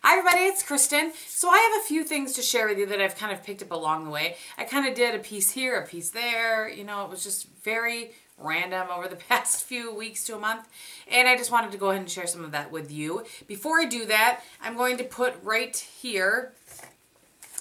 Hi everybody, it's Kristin. So I have a few things to share with you that I've kind of picked up along the way. I kind of did a piece here, a piece there, you know, it was just very random over the past few weeks to a month. And I just wanted to go ahead and share some of that with you. Before I do that, I'm going to put right here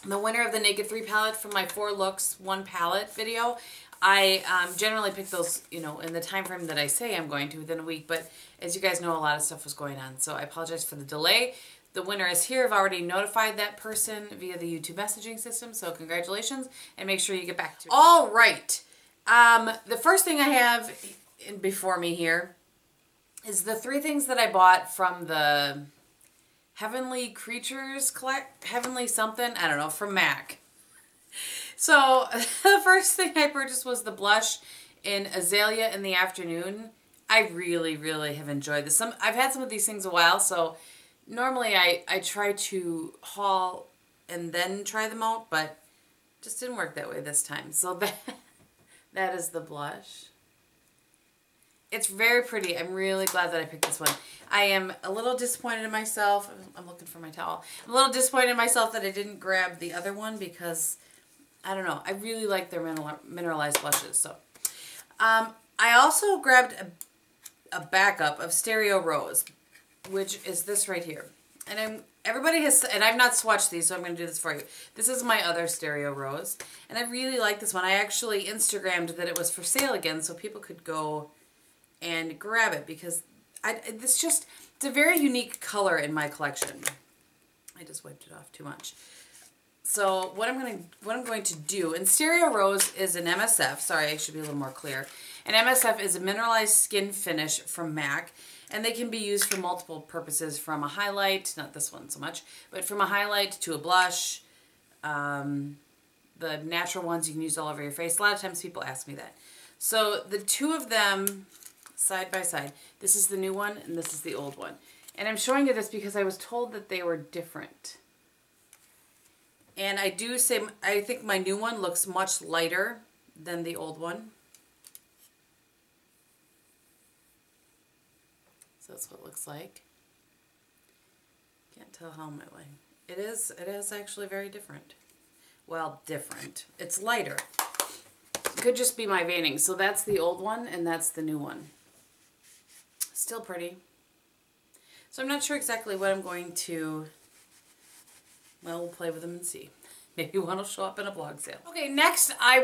the winner of the Naked 3 palette from my 4 looks 1 palette video. I generally pick those, you know, in the time frame that I say I'm going to within a week, but as you guys know, a lot of stuff was going on, so I apologize for the delay. The winner is here. I've already notified that person via the YouTube messaging system, so congratulations, and make sure you get back to it. All right. The first thing I have before me here is the 3 things that I bought from the Heavenly Creatures Heavenly something, I don't know, from MAC. So the first thing I purchased was the blush in Azalea in the Afternoon. I really, really have enjoyed this. I've had some of these things a while, so normally I try to haul and then try them out, but it just didn't work that way this time. So that is the blush. It's very pretty. I'm really glad that I picked this one. I am a little disappointed in myself. I'm looking for my towel. I'm a little disappointed in myself that I didn't grab the other one because, I don't know, I really like their mineralized blushes. So, I also grabbed a backup of Stereo Rose, which is this right here. And everybody has, and I've not swatched these, so I'm going to do this for you. This is my other Stereo Rose, and I really like this one. I actually Instagrammed that it was for sale again, so people could go and grab it because it's a very unique color in my collection. I just wiped it off too much. So what I'm going to do, and Stereo Rose is an MSF. Sorry, I should be a little more clear. An MSF is a mineralized skin finish from MAC, and they can be used for multiple purposes, from a highlight, not this one so much, but from a highlight to a blush. The natural ones you can use all over your face. A lot of times people ask me that. So the two of them side by side. This is the new one and this is the old one. And I'm showing you this because I was told that they were different. And I do say, I think my new one looks much lighter than the old one. So that's what it looks like. Can't tell how my light. It is actually very different. Well, different. It's lighter. Could just be my veining. So that's the old one and that's the new one. Still pretty. So I'm not sure exactly what I'm going to, well, we'll play with them and see. Maybe one will show up in a blog sale. Okay, next I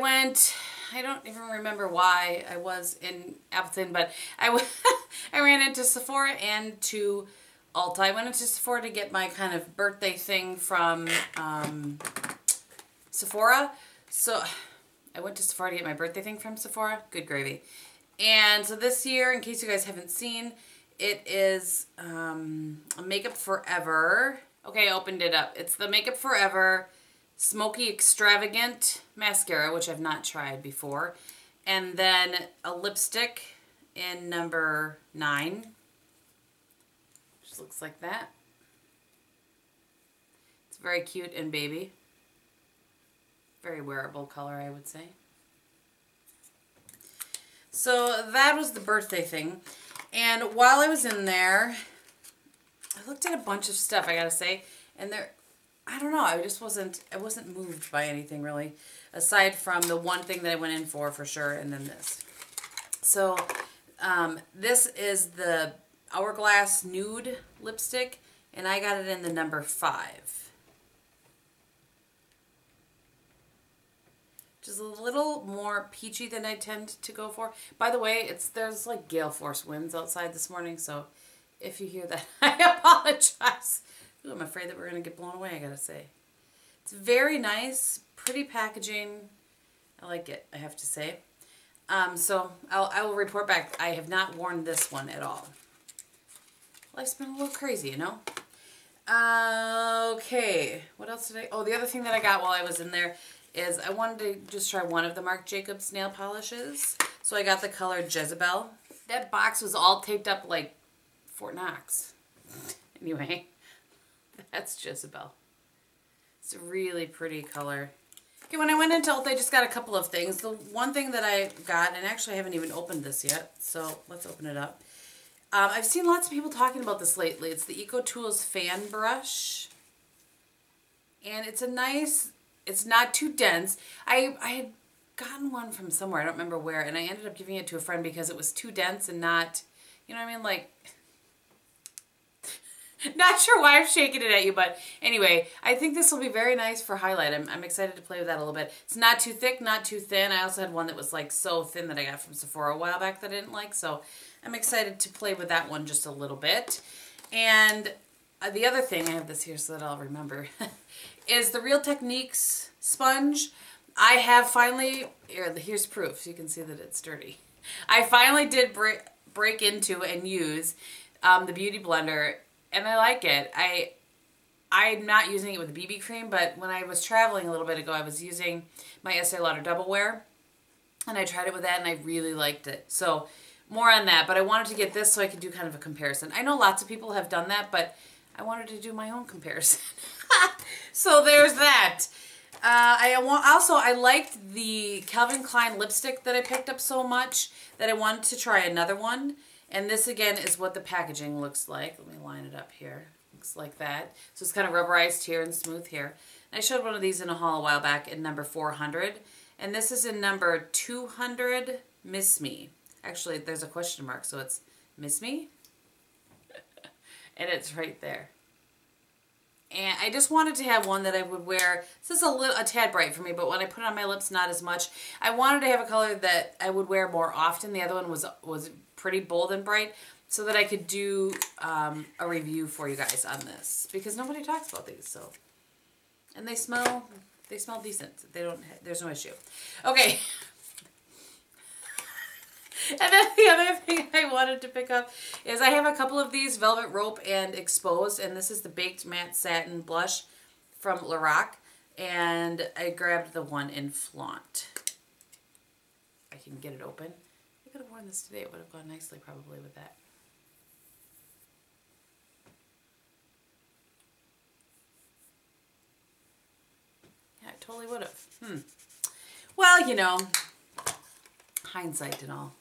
don't even remember why I was in Appleton, but I ran into Sephora and to Ulta. I went into Sephora to get my kind of birthday thing from Sephora. So I went to Sephora to get my birthday thing from Sephora. Good gravy. And so this year, in case you guys haven't seen, it is a Makeup Forever. Okay, I opened it up. It's the Makeup Forever Smoky Extravagant Mascara, which I've not tried before. And then a lipstick in number 9. Just looks like that. It's very cute and baby. Very wearable color, I would say. So that was the birthday thing. And while I was in there, I looked at a bunch of stuff, I gotta say, and I don't know, I wasn't moved by anything really, aside from the one thing that I went in for sure, and then this. So, this is the Hourglass Nude lipstick, and I got it in the number 5. Just a little more peachy than I tend to go for. By the way, there's like gale force winds outside this morning, so if you hear that, I apologize. Ooh, I'm afraid that we're going to get blown away, I gotta say. It's very nice, pretty packaging. I like it, I have to say. So I will report back. I have not worn this one at all. Life's been a little crazy, you know? Okay, what else did oh, the other thing that I got while I was in there is I wanted to just try one of the Marc Jacobs nail polishes. So I got the color Jezebel. That box was all taped up like Fort Knox. Anyway, that's Jezebel. It's a really pretty color. Okay, when I went into Ulta, I just got a couple of things. The one thing that I got, and actually I haven't even opened this yet, so let's open it up. I've seen lots of people talking about this lately. It's the Eco Tools Fan Brush. And it's a nice, it's not too dense. I had gotten one from somewhere, I don't remember where, and I ended up giving it to a friend because it was too dense and not, you know what I mean, like, not sure why I'm shaking it at you, but anyway, I think this will be very nice for highlight. I'm excited to play with that a little bit. It's not too thick, not too thin. I also had one that was like so thin that I got from Sephora a while back that I didn't like, so I'm excited to play with that one just a little bit. And the other thing, I have this here so that I'll remember, is the Real Techniques sponge. I have finally, here's proof so you can see that it's dirty. I finally did break into and use the Beauty Blender, and I like it. I'm not using it with BB cream, but when I was traveling a little bit ago, I was using my Estee Lauder Double Wear, and I tried it with that, and I really liked it. So more on that, but I wanted to get this so I could do kind of a comparison. I know lots of people have done that, but I wanted to do my own comparison. So there's that. I liked the Calvin Klein lipstick that I picked up so much that I wanted to try another one. And this again is what the packaging looks like. Let me line it up here. Looks like that. So it's kind of rubberized here and smooth here. And I showed one of these in a haul a while back in number 400. And this is in number 200, Miss Me. Actually, there's a question mark, so it's Miss Me. And it's right there. And I just wanted to have one that I would wear. This is a tad bright for me, but when I put it on my lips, not as much. I wanted to have a color that I would wear more often. The other one was pretty bold and bright, so that I could do a review for you guys on this, because nobody talks about these. So, and they smell decent. There's no issue. Okay. And then the other thing I wanted to pick up is I have a couple of these Velvet Rope and Exposed, and this is the Baked Matte Satin Blush from Loreal, and I grabbed the one in Flaunt. I can get it open. I could have worn this today. It would have gone nicely probably with that. Yeah, I totally would have. Well, you know, hindsight and all.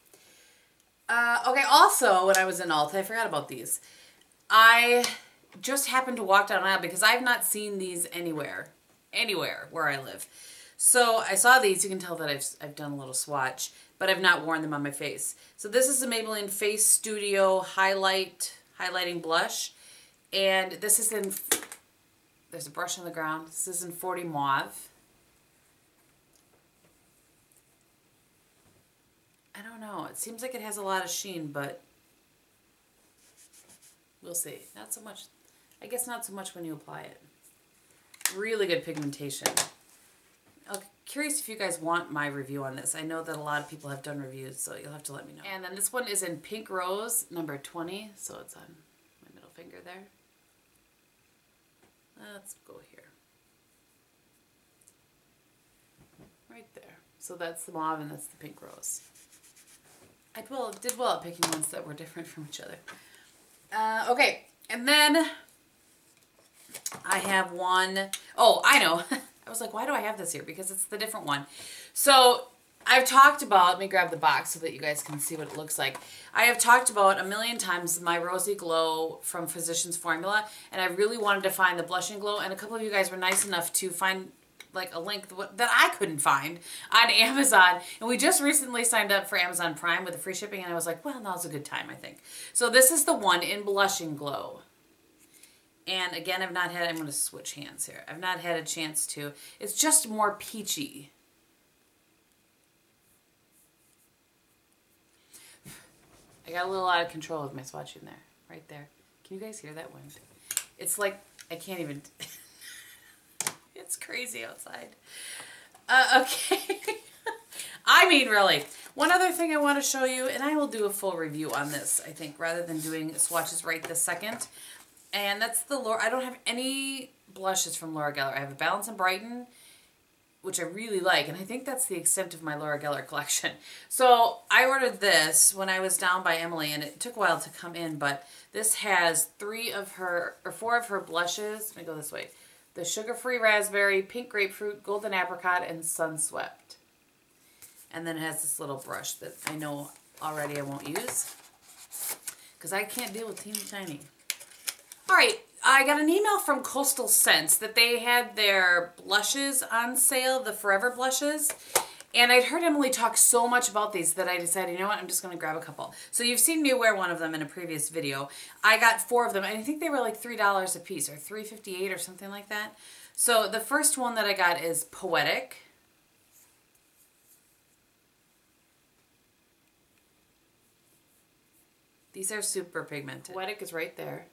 Okay, also, when I was in Ulta, I forgot about these. I just happened to walk down an aisle because I've not seen these anywhere where I live. So I saw these. You can tell that I've done a little swatch, but I've not worn them on my face. So this is the Maybelline Face Studio Highlighting Blush. And this is in, there's a brush on the ground. This is in 40 Mauve. I don't know. It seems like it has a lot of sheen, but we'll see. Not so much. I guess not so much when you apply it. Really good pigmentation. I'm curious if you guys want my review on this. I know that a lot of people have done reviews, so you'll have to let me know. And then this one is in Pink Rose, number 20. So it's on my middle finger there. Let's go here. Right there. So that's the mauve and that's the Pink Rose. I did well at picking ones that were different from each other. Okay, and then I have one. Oh, I know. I was like, why do I have this here? Because it's the different one. So I've talked about, let me grab the box so that you guys can see what it looks like. I have talked about a million times my Rosy Glow from Physicians Formula, and I really wanted to find the Blushing Glow, and a couple of you guys were nice enough to find like a link that I couldn't find on Amazon. And we just recently signed up for Amazon Prime with the free shipping, and I was like, well, now's a good time, I think. So this is the one in Blushing Glow. And again, I'm going to switch hands here. I've not had a chance to. It's just more peachy. I got a little out of control with my swatching there. Right there. Can you guys hear that wind? It's like, I can't even... It's crazy outside. Okay. I mean, really. One other thing I want to show you, and I will do a full review on this, I think, rather than doing swatches right this second. And that's the I don't have any blushes from Laura Geller. I have a Balance and Brighten, which I really like, and I think that's the extent of my Laura Geller collection. So I ordered this when I was down by Emily, and it took a while to come in, but this has 4 of her blushes. Let me go this way. The Sugar-Free Raspberry, Pink Grapefruit, Golden Apricot, and Sunswept. And then it has this little brush that I know already I won't use, because I can't deal with teeny tiny. Alright, I got an email from Coastal Scents that they had their blushes on sale, the Forever blushes. And I'd heard Emily talk so much about these that I decided, you know what, I'm just going to grab a couple. So you've seen me wear one of them in a previous video. I got 4 of them, and I think they were like $3 a piece, or $3.58 or something like that. So the first one that I got is Poetic. These are super pigmented. Poetic is right there.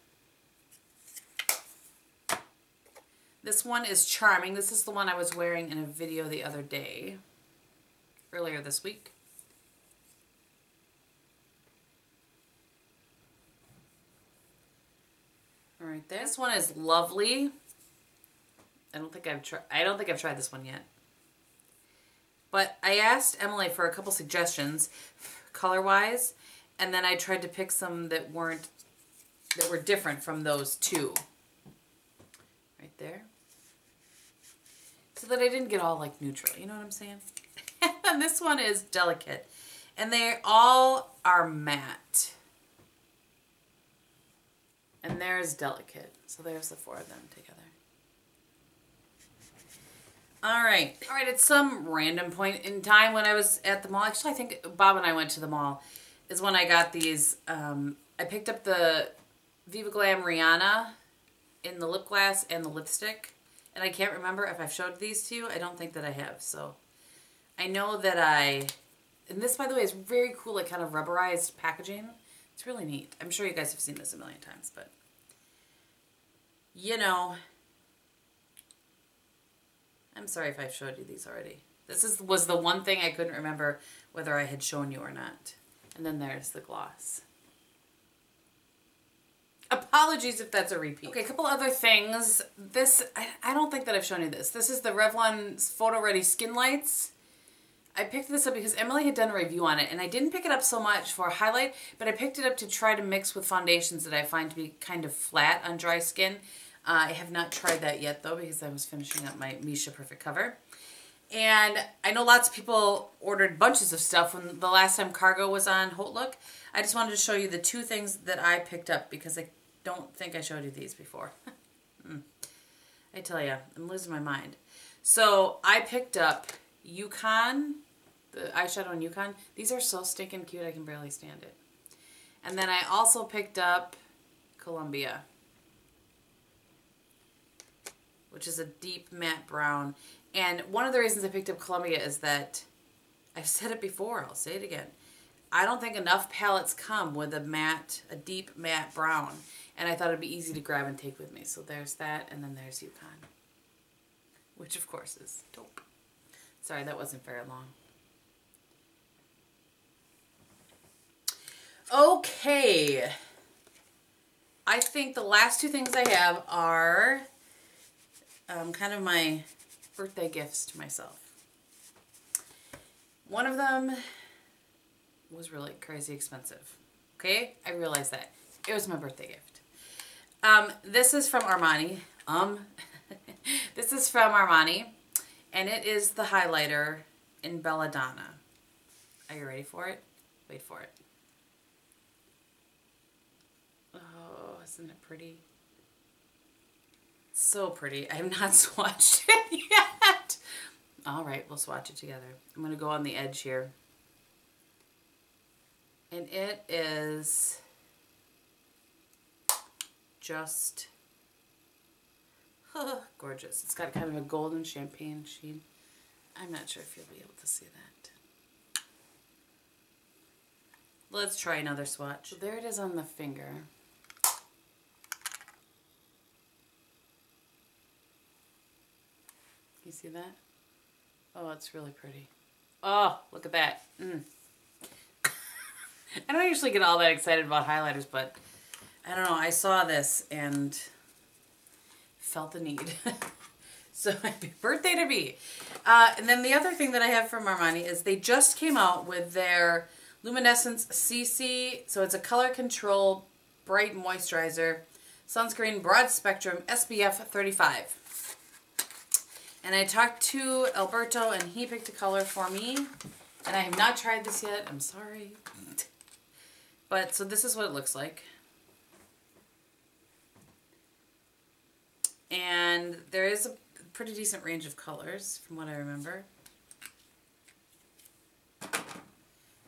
This one is Charming. This is the one I was wearing in a video the other day, earlier this week. All right there. This one is Lovely. I don't think I've tried this one yet. But I asked Emily for a couple suggestions, color-wise, and then I tried to pick some that were different from those two. Right there. So that I didn't get all like neutral, you know what I'm saying? And this one is Delicate. And they all are matte. And there's Delicate. So there's the 4 of them together. Alright, at some random point in time when I was at the mall, actually I think Bob and I went to the mall, is when I got these. I picked up the Viva Glam Rihanna in the lip gloss and the lipstick. And I can't remember if I've showed these to you. I don't think that I have. So I know that and this, by the way, is very cool, like kind of rubberized packaging. It's really neat. I'm sure you guys have seen this a million times, but you know, I'm sorry if I've showed you these already. This was the one thing I couldn't remember whether I had shown you or not. And then there's the gloss. Apologies if that's a repeat. Okay, a couple other things. This, I don't think that I've shown you this. This is the Revlon Photo Ready Skin Lights. I picked this up because Emily had done a review on it, and I didn't pick it up so much for a highlight, but I picked it up to try to mix with foundations that I find to be kind of flat on dry skin. I have not tried that yet, though, because I was finishing up my Mischa Perfect Cover. And I know lots of people ordered bunches of stuff when the last time Cargo was on Haute Look. I just wanted to show you the 2 things that I picked up because I don't think I showed you these before. I tell you, I'm losing my mind. So I picked up Yukon, the eyeshadow in Yukon. These are so stinking cute, I can barely stand it. And then I also picked up Columbia, which is a deep matte brown. And one of the reasons I picked up Columbia is that, I've said it before, I'll say it again, I don't think enough palettes come with a deep matte brown. And I thought it'd be easy to grab and take with me. So there's that, and then there's Yukon, which of course is Taupe. Sorry, that wasn't very long. Okay. I think the last 2 things I have are kind of my birthday gifts to myself. One of them was really crazy expensive. Okay? I realized that. It was my birthday gift. This is from Armani. This is from Armani. And it is the highlighter in Belladonna. Are you ready for it? Wait for it. Oh, isn't it pretty? So pretty. I have not swatched it yet. Alright, we'll swatch it together. I'm going to go on the edge here. And it is just gorgeous. It's got kind of a golden champagne sheen. I'm not sure if you'll be able to see that. Let's try another swatch. So there it is on the finger. You see that? Oh, it's really pretty. Oh, look at that. I don't usually get all that excited about highlighters, but I don't know. I saw this and felt the need. So happy birthday to me. And then the other thing that I have from Armani is they just came out with their Luminescence CC. So it's a color control bright moisturizer, sunscreen, broad spectrum, SPF 35. And I talked to Alberto and he picked a color for me. And I have not tried this yet. I'm sorry. But so this is what it looks like. And there is a pretty decent range of colors from what I remember.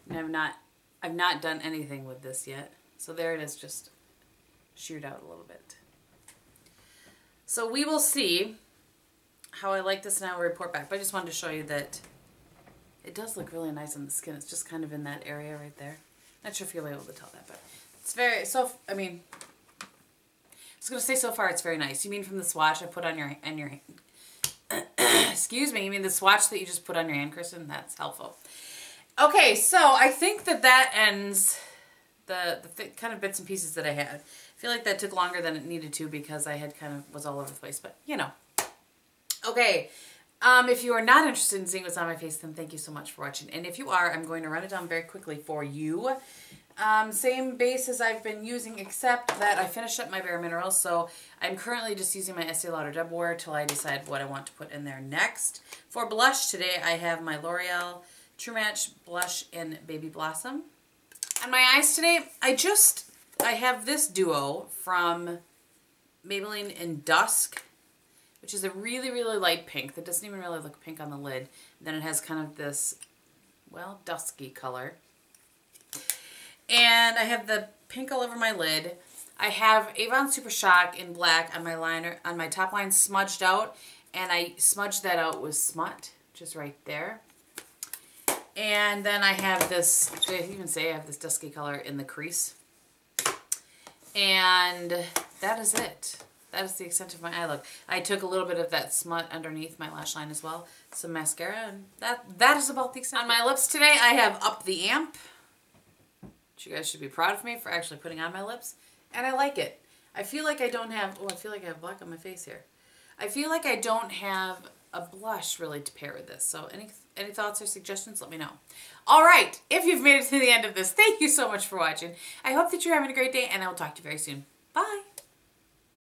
And I've not done anything with this yet. So there it is, just sheared out a little bit. So we will see how I like this, and I will report back. But I just wanted to show you that it does look really nice on the skin. It's just kind of in that area right there. Not sure if you'll be able to tell that, but it's very, I mean, I was going to say so far it's very nice. You mean from the swatch I put on your excuse me, you mean the swatch that you just put on your hand, Kristin? That's helpful. Okay, so I think that ends the kind of bits and pieces that I had. I feel like that took longer than it needed to because I had kind of was all over the place, but you know. Okay, if you are not interested in seeing what's on my face, then thank you so much for watching. And if you are, I'm going to run it down very quickly for you. Same base as I've been using, except that I finished up my Bare Minerals, so I'm currently just using my Estee Lauder Double Wear till I decide what I want to put in there next. For blush today, I have my L'Oreal True Match Blush in Baby Blossom. On my eyes today, I have this duo from Maybelline in Dusk, which is a really, really light pink that doesn't even really look pink on the lid. Then it has kind of this, well, dusky color. And I have the pink all over my lid. I have Avon Supershock in black on my liner, on my top line smudged out, and I smudged that out with Smut, which is right there. And then I have this, I even say I have this dusky color in the crease. And that is it. That is the extent of my eye look. I took a little bit of that Smut underneath my lash line as well. Some mascara, and that is about the extent. On my lips today, I have Up the Amp. You guys should be proud of me for actually putting on my lips. And I like it. I feel like I don't have, oh, I feel like I have black on my face here. I feel like I don't have a blush really to pair with this. So any thoughts or suggestions, let me know. All right, if you've made it to the end of this, thank you so much for watching. I hope that you're having a great day, and I will talk to you very soon. Bye.